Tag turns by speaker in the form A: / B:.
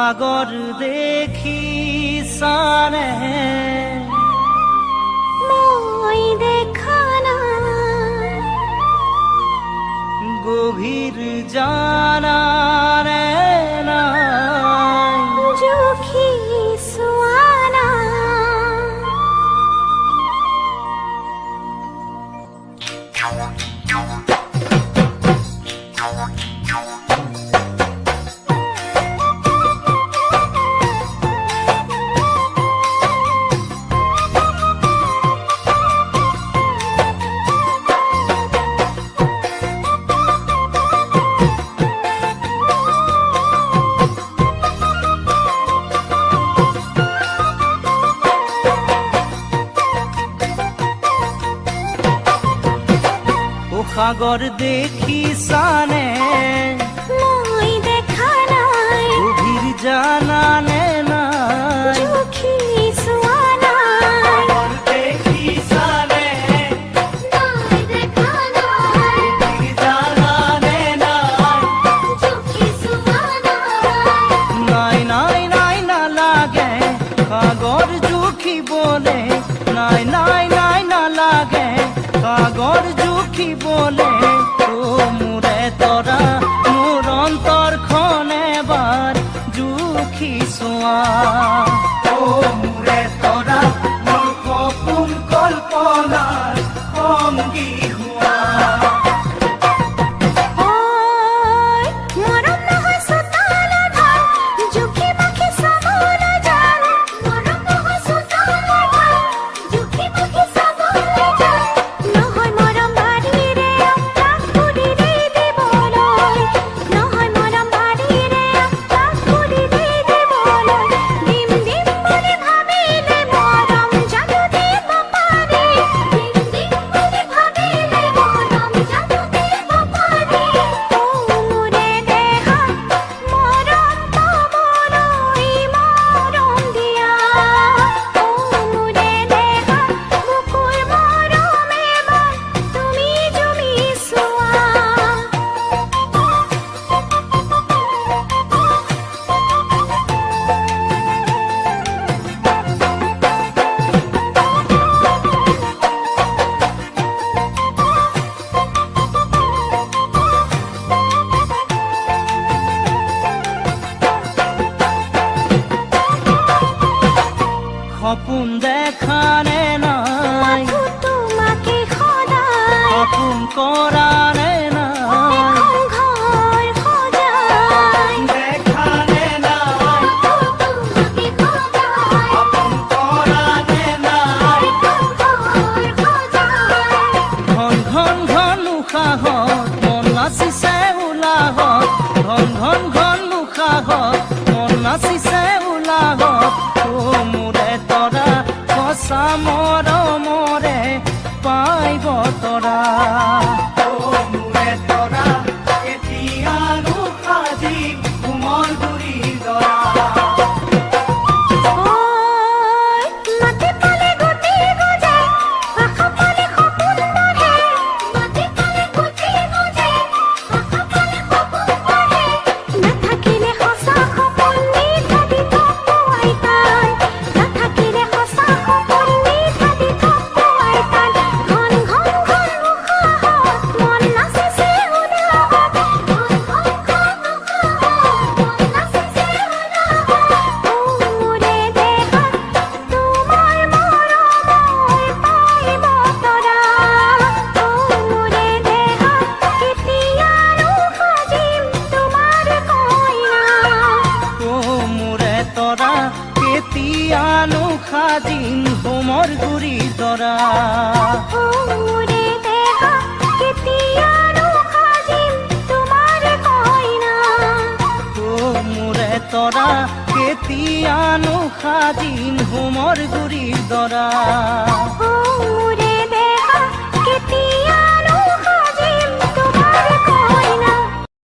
A: সাগর দেখি সানে
B: মই দেখা না
A: গভীর জানার নাই
B: চোখি সোয়ানা
A: সাগর দেখি সানে
B: মই দেখা নাই
A: গভীর জানানে নাই
B: চোখি সোয়ানা
A: সাগর দেখি সানে
B: মই দেখা নাই
A: গভীর জানানে নাই
B: চোখি সোয়ানা
A: নাই নাই নাই না লাগে সাগর জুখি বলে নাই নাই নাই না লাগে সাগর জুখি বলে ও মুরে তোরা মোর অন্তর খনে বার জুখি সোয়া ও মুরে তোরা মোর কপুন কল্পনার সঙ্গী হুয়া
B: ওই মরম না হয় সুতালা ধান জুখি পাখি সাগর জান মরম না হয় সুতালা ধান জুখি পাখি সাগর জান নহয় মরম বাড়ি রে আকাশ কুড়ি রে দেবলয় নহয় মরম বাড়ি রে আকাশ কুড়ি রে দেবলয় ডিম ডিম বলে ভাবিলে মরম জাদু দেব পারে ডিম ডিম বলে ভাবিলে মরম জাদু দেব পারে ও মুরে দেহা মরম তো বড়ই মরম দিয়া ও মুরে দেহা বুকুর মরমে বান তুমি জমি সোয়া
A: খপুন দেখানে নাই
B: মাথু তোমাকে খোদায়
A: খপুন করানে নাই
B: এখন ঘর খোঁজায়
A: দেখানে নাই
B: তোমাকে খোদায়
A: খপুন করানে নাই
B: এখন ঘর খোঁজায়
A: ঘন ঘন ঘন উশাহত মন নাচিছে উলাহত ঘন ঘন ঘন উশাহত মন নাচিছে উলাহত ও মোৰে তৰা সঁচা মৰমৰে পাইব তৰা ও মোৰে তৰা এতিয়ানো সাজি কোমল গুৰি দৰা
B: ওই মাটি পালে গতি গজায় আশা পালে সপোন বাঢ়ে মাটি পালে গতি গজায় আশা পালে সপোন বাঢ়ে নাথাকিলে সঁচা সপোন মিঠা দি থপোৱাই তাই নাথাকিলে সঁচা সপোন মিঠা দি থপোৱাই তাই ঘন ঘন ঘন উশাহত মন নাচিছে উলাহত ঘন ঘন ঘন উশাহত মন নাচিছে উলাহত ও মুৰে দেহা তোমাৰ মৰমই পাইব তৰা ও মুৰে দেহা কেতিয়ানো সাজিম তোমাৰ কইনা
A: ও মোৰে তৰা কেতিয়ানো সাজিম হোমৰ গুৰি দৰা
B: ও মুৰে দেহা কেতিয়ানো সাজিম তোমাৰ কইনা
A: ও মোৰে তৰা কেতিয়ানো সাজিম হোমৰ গুৰি দৰা
B: ও মুৰে